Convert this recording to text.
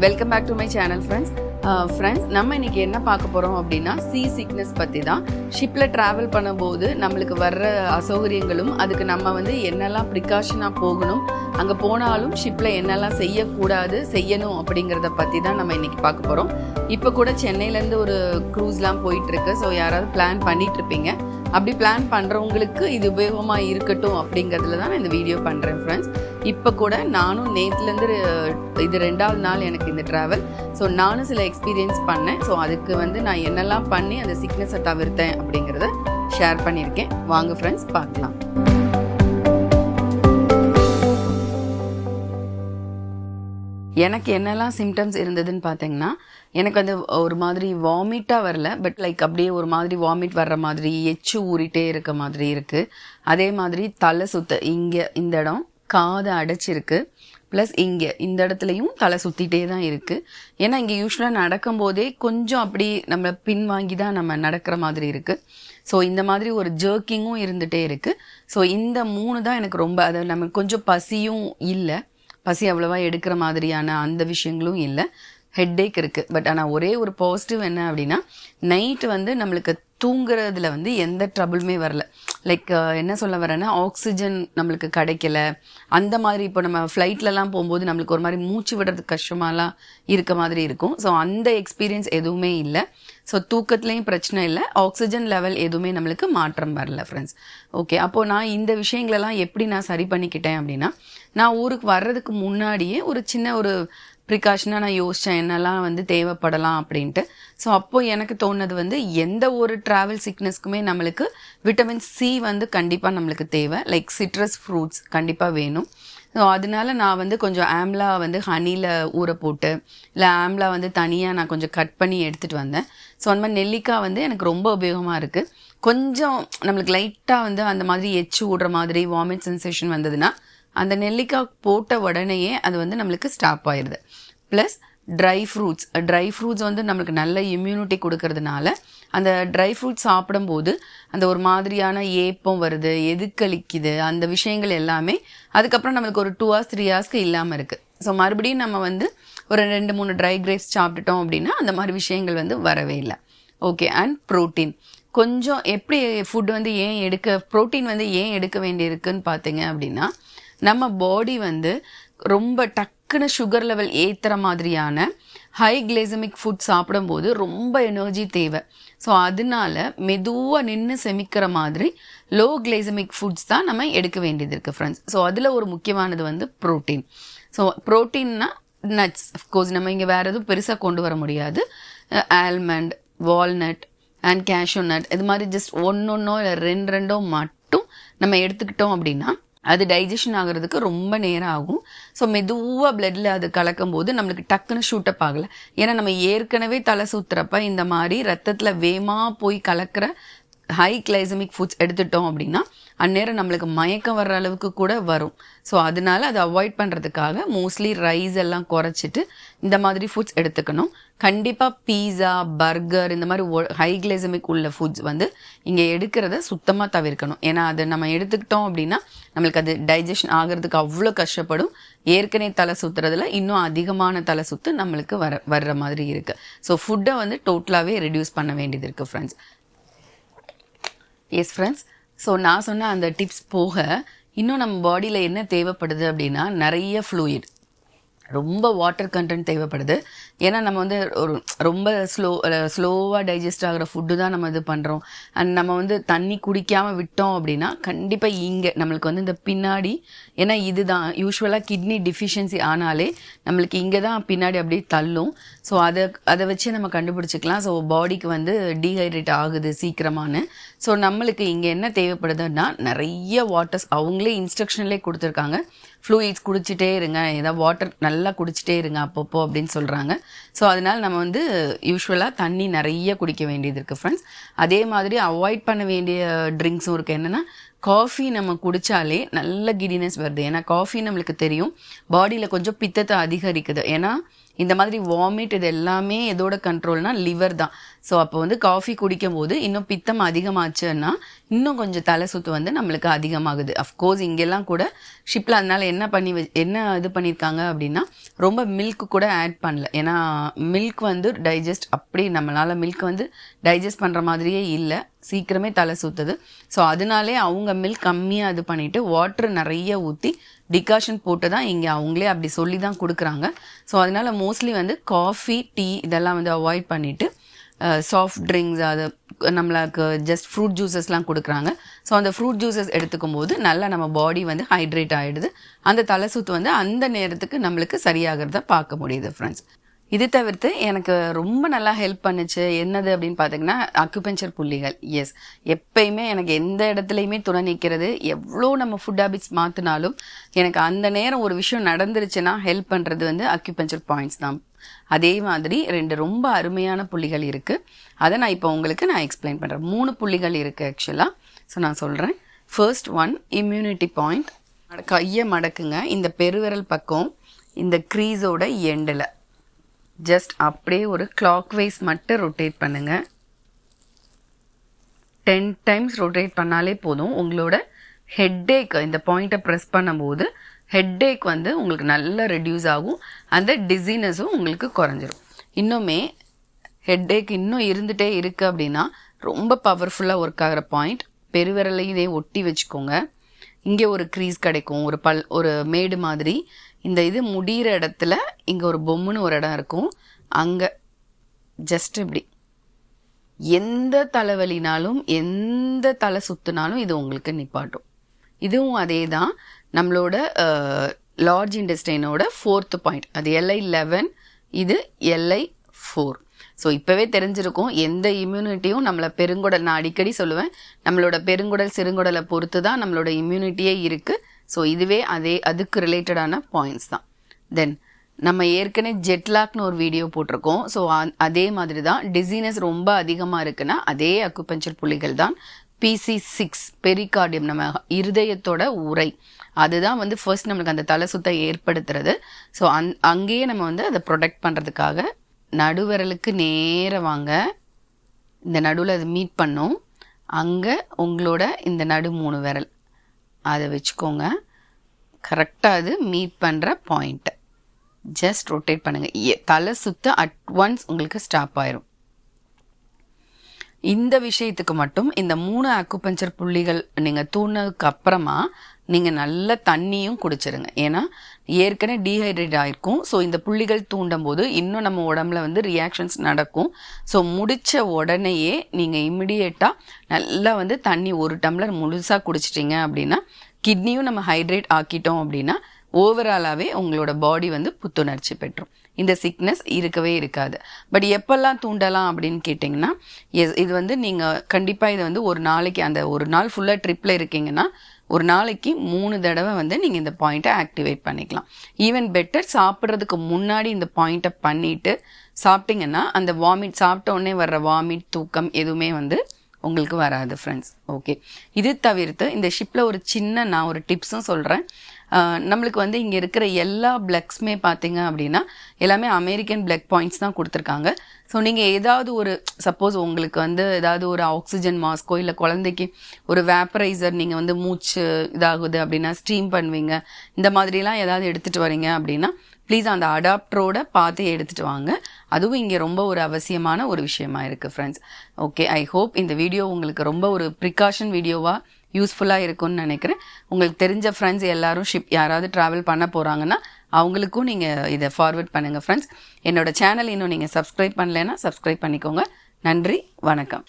Welcome back to my channel friends. நம்ம இன்னைக்கு என்ன பார்க்க போகிறோம் அப்படின்னா சீ சிக்னஸ் பற்றி தான். ஷிப்பில் ட்ராவல் பண்ணும்போது நம்மளுக்கு வர்ற அசௌகரியங்களும் அதுக்கு நம்ம என்னெல்லாம் ப்ரிகாஷனாக போகணும், அங்கே போனாலும் ஷிப்பில் என்னெல்லாம் செய்யக்கூடாது செய்யணும் அப்படிங்கிறத பற்றி தான் நம்ம இன்னைக்கு பார்க்க போகிறோம். இப்போ கூட சென்னையிலேருந்து ஒரு க்ரூஸ்லாம் போயிட்டுருக்கு. ஸோ யாராவது பிளான் பண்ணிகிட்ருப்பீங்க, அப்படி பிளான் பண்ணுறவங்களுக்கு இது உபயோகமாக இருக்கட்டும் அப்படிங்கிறதுல தான் நான் இந்த வீடியோ பண்ணுறேன் ஃப்ரெண்ட்ஸ். இப்போ கூட நானும் நேற்றுலேருந்து இது 2வது நாள் எனக்கு இந்த ட்ராவல். ஸோ நானும் சில எக்ஸ்பீரியன்ஸ் பண்ணேன். ஸோ அதுக்கு நான் என்னெல்லாம் பண்ணி அந்த சிக்னஸை தவிர்த்தேன் அப்படிங்கிறத ஷேர் பண்ணியிருக்கேன். வாங்க ஃப்ரெண்ட்ஸ் பார்க்கலாம். எனக்கு என்னெல்லாம் சிம்டம்ஸ் இருந்ததுன்னு பார்த்தீங்கன்னா, எனக்கு ஒரு மாதிரி வாமிட்டாக வரல, பட் லைக் அப்படியே ஒரு மாதிரி வாமிட் வர்ற மாதிரி, எச்சு ஊறிட்டே இருக்க மாதிரி இருக்குது. அதே மாதிரி தலை சுத்த, இங்கே இந்த இடம் காதை அடைச்சிருக்கு, ப்ளஸ் இங்கே இந்த இடத்துலையும் தலை சுற்றிட்டே தான் இருக்குது. ஏன்னா இங்கே யூஸ்வலாக நடக்கும்போதே கொஞ்சம் அப்படி நம்ம பின்வாங்கி தான் நம்ம நடக்கிற மாதிரி இருக்குது. ஸோ இந்த மாதிரி ஒரு ஜர்க்கிங்கும் இருந்துகிட்டே இருக்குது. ஸோ இந்த 3 தான் எனக்கு ரொம்ப, அதை நம்ம கொஞ்சம் பசியும் இல்லை, பசி அவ்வளோவா எடுக்கிற மாதிரியான அந்த விஷயங்களும் இல்லை. ஹெட்டேக் இருக்குது. பட் ஆனால் ஒரே ஒரு பாசிட்டிவ் என்ன அப்படின்னா, நைட்டு நம்மளுக்கு தூங்குறதுல எந்த ட்ரபிளுமே வரல. லைக் என்ன சொல்ல வரேன்னா, ஆக்சிஜன் நம்மளுக்கு கிடைக்கல அந்த மாதிரி. இப்போ நம்ம ஃப்ளைட்லலாம் போகும்போது நம்மளுக்கு ஒரு மாதிரி மூச்சு விடுறதுக்கு கஷ்டமாலாம் இருக்க மாதிரி இருக்கும். ஸோ அந்த எக்ஸ்பீரியன்ஸ் எதுவுமே இல்லை. ஸோ தூக்கத்துலேயும் பிரச்சனை இல்லை, ஆக்சிஜன் லெவல் எதுவுமே நம்மளுக்கு மாற்றம் வரல ஃப்ரெண்ட்ஸ். ஓகே, அப்போது நான் இந்த விஷயங்களெல்லாம் எப்படி நான் சரி பண்ணிக்கிட்டேன் அப்படின்னா, நான் ஊருக்கு வர்றதுக்கு முன்னாடியே ஒரு சின்ன ஒரு ப்ரிகாஷனாக நான் யோசித்தேன் என்னெல்லாம் தேவைப்படலாம் அப்படின்ட்டு. ஸோ அப்போது எனக்கு தோணுது எந்த ஒரு ட்ராவல் சிக்னஸ்க்குமே நம்மளுக்கு விட்டமின் சி கண்டிப்பாக நம்மளுக்கு தேவை. லைக் சிட்ரஸ் ஃப்ரூட்ஸ் கண்டிப்பாக வேணும். ஸோ அதனால நான் கொஞ்சம் ஆம்லா ஹனியில் ஊற போட்டு, இல்லை ஆம்லா தனியாக நான் கொஞ்சம் கட் பண்ணி எடுத்துகிட்டு வந்தேன். ஸோ அந்த மாதிரி நெல்லிக்காய் எனக்கு ரொம்ப உபயோகமாக இருக்குது. கொஞ்சம் நம்மளுக்கு லைட்டாக அந்த மாதிரி எச்சு விடுற மாதிரி வாமிட் சென்சேஷன் வந்ததுன்னா அந்த நெல்லிக்காய் போட்ட உடனேயே அது நம்மளுக்கு ஸ்டாப் ஆயிடுது. ப்ளஸ் ட்ரை ஃப்ரூட்ஸ் நம்மளுக்கு நல்ல இம்யூனிட்டி கொடுக்கறதுனால அந்த ட்ரை ஃப்ரூட்ஸ் சாப்பிடும்போது அந்த ஒரு மாதிரியான ஏப்பம் வருது, எதுக்களிக்குது, அந்த விஷயங்கள் எல்லாமே அதுக்கப்புறம் நம்மளுக்கு ஒரு 2 hours 3 hours இல்லாமல் இருக்குது. ஸோ மறுபடியும் நம்ம ஒரு 2-3 ட்ரை கிரேப்ஸ் சாப்பிட்டுட்டோம் அப்படின்னா அந்த மாதிரி விஷயங்கள் வரவே இல்லை. ஓகே, அண்ட் ப்ரோட்டீன் கொஞ்சம் எப்படி ஃபுட் ஏன் எடுக்க, ப்ரோட்டீன் ஏன் எடுக்க வேண்டியிருக்குன்னு பார்த்தீங்க அப்படின்னா, நம்ம பாடி ரொம்ப டக்குன்னு சுகர் லெவல் ஏற்றுற மாதிரியான ஹை கிளைசமிக் ஃபுட் சாப்பிடும்போது ரொம்ப எனர்ஜி தேவை. ஸோ அதனால மெதுவாக நின்று செமிக்கிற மாதிரி லோ கிளைசமிக் ஃபுட்ஸ் தான் நம்ம எடுக்க வேண்டியது இருக்குது ஃப்ரெண்ட்ஸ். ஸோ அதில் ஒரு முக்கியமானது ப்ரோட்டீன். ஸோ ப்ரோட்டீன்னா நட்ஸ், அஃப்கோர்ஸ் நம்ம இங்கே வேறு எதுவும் பெருசாக கொண்டு வர முடியாது. Almond, walnut and cashew nut, இது மாதிரி ஜஸ்ட் ஒன்றோ இல்லை 2 மட்டும் நம்ம எடுத்துக்கிட்டோம் அப்படின்னா அது டைஜஷன் ஆகிறதுக்கு ரொம்ப நேரம் ஆகும். ஸோ மெதுவாக பிளட்டில் அது கலக்கும் போது நம்மளுக்கு டக்குன்னு ஷூட்டப் ஆகலை. ஏன்னா நம்ம ஏற்கனவே தலை சுற்றுறப்ப இந்த மாதிரி ரத்தத்தில் வேகமாக போய் கலக்கிற ஹை கிளைசமிக் ஃபுட்ஸ் எடுத்துட்டோம் அப்படின்னா அந்நேரம் நம்மளுக்கு மயக்கம் வர்ற அளவுக்கு கூட வரும். ஸோ அதனால அதை அவாய்ட் பண்ணுறதுக்காக மோஸ்ட்லி ரைஸ் எல்லாம் குறைச்சிட்டு இந்த மாதிரி ஃபுட்ஸ் எடுத்துக்கணும். கண்டிப்பாக பீஸா, பர்கர் இந்த மாதிரி ஹை கிளைசமிக் உள்ள ஃபுட்ஸ் இங்கே எடுக்கிறத சுத்தமாக தவிர்க்கணும். ஏன்னா அதை நம்ம எடுத்துக்கிட்டோம் அப்படின்னா நம்மளுக்கு அது டைஜஷன் ஆகிறதுக்கு அவ்வளோ கஷ்டப்படும். ஏற்கனவே தலை சுற்றுறதுல இன்னும் அதிகமான தலை சுற்று நம்மளுக்கு வர்ற மாதிரி இருக்குது. ஸோ ஃபுட்டை டோட்டலாகவே ரெடியூஸ் பண்ண வேண்டியது இருக்குது ஃப்ரெண்ட்ஸ். எஸ் ஃப்ரெண்ட்ஸ், ஸோ நான் சொன்ன அந்த டிப்ஸ் போக இன்னும் நம்ம பாடியில் என்ன தேவைப்படுது அப்படின்னா, நிறைய ஃப்ளூயிட், ரொம்ப வாட்டர் கண்டென்ட் தேவைப்படுது. ஏன்னா நம்ம ஒரு ரொம்ப ஸ்லோவாக டைஜஸ்ட் ஆகிற ஃபுட்டு தான் நம்ம இது பண்ணுறோம். அண்ட் நம்ம தண்ணி குடிக்காமல் விட்டோம் அப்படின்னா கண்டிப்பாக இங்கே நம்மளுக்கு இந்த பின்னாடி, ஏன்னா இதுதான் யூஸ்வலாக கிட்னி டிஃபிஷியன்சி ஆனாலே நம்மளுக்கு இங்கே தான் பின்னாடி அப்படியே தள்ளும். ஸோ அதை வச்சு நம்ம கண்டுபிடிச்சிக்கலாம். ஸோ பாடிக்கு டீஹைட்ரேட் ஆகுது சீக்கிரமானு. ஸோ நம்மளுக்கு இங்கே என்ன தேவைப்படுதுன்னா நிறைய வாட்டர்ஸ், அவங்களே இன்ஸ்ட்ரக்ஷன்லேயே கொடுத்துருக்காங்க, ஃப்ளூயிட்ஸ் குடிச்சிட்டே இருங்க, ஏதாவது வாட்டர் நல்லா குடிச்சிட்டே இருங்க அப்பப்போ அப்படின்னு சொல்கிறாங்க. ஸோ அதனால் நம்ம யூஸ்வலாக தண்ணி நிறைய குடிக்க வேண்டியது இருக்குது ஃப்ரெண்ட்ஸ். அதே மாதிரி அவாய்ட் பண்ண வேண்டிய ட்ரிங்க்ஸும் இருக்குது. என்னென்னா, காஃபி நம்ம குடித்தாலே நல்ல கிடினஸ் வருது. ஏன்னா காஃபி நம்மளுக்கு தெரியும் பாடியில் கொஞ்சம் பித்தத்தை அதிகரிக்குது. ஏன்னா இந்த மாதிரி வாமிட் இது எல்லாமே எதோட கண்ட்ரோல்னா லிவர் தான். ஸோ அப்போ வந்து காஃபி குடிக்கும் போது இன்னும் பித்தம் அதிகமாச்சுன்னா இன்னும் கொஞ்சம் தலை சுத்து வந்து நம்மளுக்கு அதிகமாகுது. அஃப்கோர்ஸ் இங்கெல்லாம் கூட ஷிப்பில் அதனால என்ன இது பண்ணியிருக்காங்க அப்படின்னா ரொம்ப மில்க் கூட ஆட் பண்ணல. ஏன்னா மில்க் வந்து டைஜஸ்ட் அப்படி நம்மளால் மில்க் வந்து டைஜஸ்ட் பண்ணுற மாதிரியே இல்லை, சீக்கிரமே தலை சுற்றுது. ஸோ அதனாலே அவங்க மில்க் கம்மியாக இது பண்ணிவிட்டு வாட்டர் நிறைய ஊற்றி டிகாஷன் போட்டு தான் இங்கே அவங்களே அப்படி சொல்லி தான் கொடுக்குறாங்க. ஸோ அதனால் மோஸ்ட்லி வந்து காஃபி டீ இதெல்லாம் வந்து அவாய்ட் பண்ணிவிட்டு சாஃப்ட் ட்ரிங்க்ஸ் அது நம்மளுக்கு ஜஸ்ட் ஃப்ரூட் ஜூஸஸ்லாம் கொடுக்குறாங்க. ஸோ அந்த ஃப்ரூட் ஜூஸஸ் எடுத்துக்கும் போது நல்லா நம்ம பாடி வந்து ஹைட்ரேட் ஆகிடுது. அந்த தலை சுத்து வந்து அந்த நேரத்துக்கு நம்மளுக்கு சரியாகிறத பார்க்க முடியுது ஃப்ரெண்ட்ஸ். இது தவிர்த்து எனக்கு ரொம்ப நல்லா ஹெல்ப் பண்ணுச்சு என்னது அப்படின்னு பார்த்தீங்கன்னா அக்குபஞ்சர் புள்ளிகள். எஸ், எப்பயுமே எனக்கு எந்த இடத்துலையுமே துணை நிற்கிறது. எவ்வளோ நம்ம ஃபுட் ஹேபிட்ஸ் மாற்றினாலும் எனக்கு அந்த நேரம் ஒரு விஷயம் நடந்துருச்சுன்னா ஹெல்ப் பண்ணுறது வந்து அக்குபஞ்சர் பாயிண்ட்ஸ் தான். அதே மாதிரி 2 ரொம்ப அருமையான புள்ளிகள் இருக்குது. அதை நான் இப்போ உங்களுக்கு எக்ஸ்பிளைன் பண்ணுறேன். 3 புள்ளிகள் இருக்குது ஆக்சுவலாக. ஸோ நான் சொல்கிறேன். First one immunity point. கையை மடக்குங்க, இந்த பெருவிரல் பக்கம் இந்த க்ரீஸோட எண்டில் ஜஸ்ட் அப்படியே ஒரு கிளாக் வைஸ் மட்டும் ரொட்டேட் பண்ணுங்கள். 10 டைம்ஸ் ரொட்டேட் பண்ணாலே போதும். உங்களோட ஹெட்டேக் இந்த பாயிண்ட்டை ப்ரெஸ் பண்ணும்போது ஹெட்டேக் வந்து உங்களுக்கு நல்லா ரெடியூஸ் ஆகும். அந்த டிசீனஸும் உங்களுக்கு குறைஞ்சிரும். இன்னுமே ஹெட்டேக் இன்னும் இருந்துகிட்டே இருக்குது அப்படின்னா ரொம்ப பவர்ஃபுல்லாக ஒர்க் ஆகிற பாயிண்ட். பெருவிரலையும் இதே ஒட்டி வச்சுக்கோங்க. இங்கே ஒரு க்ரீஸ் கிடைக்கும், ஒரு மேடு மாதிரி. இந்த இது முடிகிற இடத்துல இங்கே ஒரு பொம்முன்னு ஒரு இடம் இருக்கும். அங்கே ஜஸ்ட் இப்படி எந்த தலைவலினாலும் எந்த தலை சுற்றுனாலும் இது உங்களுக்கு நிப்பாட்டும். இதுவும் அதே தான். நம்மளோட லார்ஜ் இன்டெஸ்டைனோட 4th பாயிண்ட். அது LI11, இது LI4. ஸோ இப்போவே தெரிஞ்சிருக்கும் எந்த இம்யூனிட்டியும் நம்மளை பெருங்குடல், நான் அடிக்கடி சொல்லுவேன், நம்மளோட பெருங்குடல் சிறுங்குடலை பொறுத்து தான் நம்மளோட இம்யூனிட்டியே இருக்குது. ஸோ இதுவே அதுக்கு ரிலேட்டடான பாயிண்ட்ஸ் தான். தென் நம்ம ஏற்கனவே ஜெட்லாக்னு ஒரு வீடியோ போட்டிருக்கோம். ஸோ அதே மாதிரி தான் டிசீனஸ் ரொம்ப அதிகமாக இருக்குன்னா அதே அக்குபஞ்சர் புள்ளிகள் தான். PC6 பெரிகார்டியம், நம்ம இருதயத்தோட உறை, அதுதான் வந்து ஃபர்ஸ்ட் நம்மளுக்கு அந்த தலை சுத்தை ஏற்படுத்துறது. ஸோ அங்கேயே நம்ம வந்து அதை ப்ரொடெக்ட் பண்ணுறதுக்காக நடுவிரலுக்கு நேராக வாங்க. இந்த நடுவில் அது மீட் பண்ணும். அங்கே உங்களோட இந்த நடு 3 விரல் அதை வச்சுக்கோங்க. கரெக்டாக அது மீட் பண்ணுற பாயிண்ட்டை ஜஸ்ட் ரொட்டேட் பண்ணுங்கள். தலை சுத்த அட்வான்ஸ் உங்களுக்கு ஸ்டாப் ஆயிரும். இந்த விஷயத்துக்கு மட்டும் இந்த 3 அக்குபஞ்சர் புள்ளிகள் நீங்கள் தூண்டினதுக்கு அப்புறமா நீங்கள் நல்ல தண்ணியும் குடிச்சிருங்க. ஏன்னா ஏற்கனவே டீஹைட்ரேட் ஆகிருக்கும். ஸோ இந்த புள்ளிகள் தூண்டும் போது இன்னும் நம்ம உடம்புல வந்து ரியாக்ஷன்ஸ் நடக்கும். ஸோ முடித்த உடனேயே நீங்கள் இமிடியேட்டாக நல்லா வந்து தண்ணி 1 டம்ளர் முழுசாக குடிச்சிட்டிங்க அப்படின்னா, கிட்னியும் நம்ம ஹைட்ரேட் ஆக்கிட்டோம் அப்படின்னா ஓவராலாகவே உங்களோட பாடி வந்து புத்துணர்ச்சி பெற்றும். இந்த சிக்னஸ் இருக்கவே இருக்காது. பட் எப்பெல்லாம் தூண்டலாம் அப்படின்னு கேட்டிங்கன்னா, இது வந்து நீங்கள் கண்டிப்பாக இதை வந்து ஒரு நாளைக்கு, அந்த ஒரு நாள் ஃபுல்லாக ட்ரிப்பில் இருக்கீங்கன்னா ஒரு நாளைக்கு 3 தடவை வந்து நீங்கள் இந்த பாயிண்ட்டை ஆக்டிவேட் பண்ணிக்கலாம். ஈவன் பெட்டர் சாப்பிட்றதுக்கு முன்னாடி இந்த பாயிண்ட்டை பண்ணிவிட்டு சாப்பிட்டிங்கன்னா அந்த சாப்பிட்ட உடனே வர்ற வாமிட், தூக்கம் எதுவுமே வந்து உங்களுக்கு வராது ஃப்ரெண்ட்ஸ். ஓகே, இது தவிர்த்து இந்த ஷிப்பில் நான் ஒரு டிப்ஸும் சொல்கிறேன். நம்மளுக்கு வந்து இங்கே இருக்கிற எல்லா பிளக்ஸுமே பார்த்தீங்க அப்படின்னா எல்லாமே அமெரிக்கன் பிளக் பாயிண்ட்ஸ் தான் கொடுத்துருக்காங்க. ஸோ நீங்கள் ஏதாவது ஒரு சப்போஸ் உங்களுக்கு வந்து ஏதாவது ஒரு ஆக்சிஜன் மாஸ்கோ இல்லை குழந்தைக்கு ஒரு வேப்பரைசர் நீங்கள் வந்து மூச்சு இதாகுது அப்படின்னா ஸ்டீம் பண்ணுவீங்க, இந்த மாதிரிலாம் ஏதாவது எடுத்துகிட்டு வரீங்க அப்படின்னா ப்ளீஸ் அந்த அடாப்டரோட பார்த்து எடுத்துகிட்டு வாங்க. அதுவும் இங்கே ரொம்ப ஒரு அவசியமான ஒரு விஷயமா இருக்குது ஃப்ரெண்ட்ஸ். ஓகே, ஐ ஹோப் இந்த வீடியோ உங்களுக்கு ரொம்ப ஒரு ப்ரிகாஷன் வீடியோவாக யூஸ்ஃபுல்லாக இருக்கும்னு நினைக்கிறேன். உங்களுக்கு தெரிஞ்ச ஃப்ரெண்ட்ஸ் எல்லாரும் யாராவது ட்ராவல் பண்ண போகிறாங்கன்னா அவங்களுக்கும் நீங்கள் இதை ஃபார்வர்ட் பண்ணுங்கள் ஃப்ரெண்ட்ஸ். என்னோட சேனல் இன்னும் நீங்கள் சப்ஸ்கிரைப் பண்ணலைன்னா சப்ஸ்கிரைப் பண்ணிக்கோங்க. நன்றி, வணக்கம்.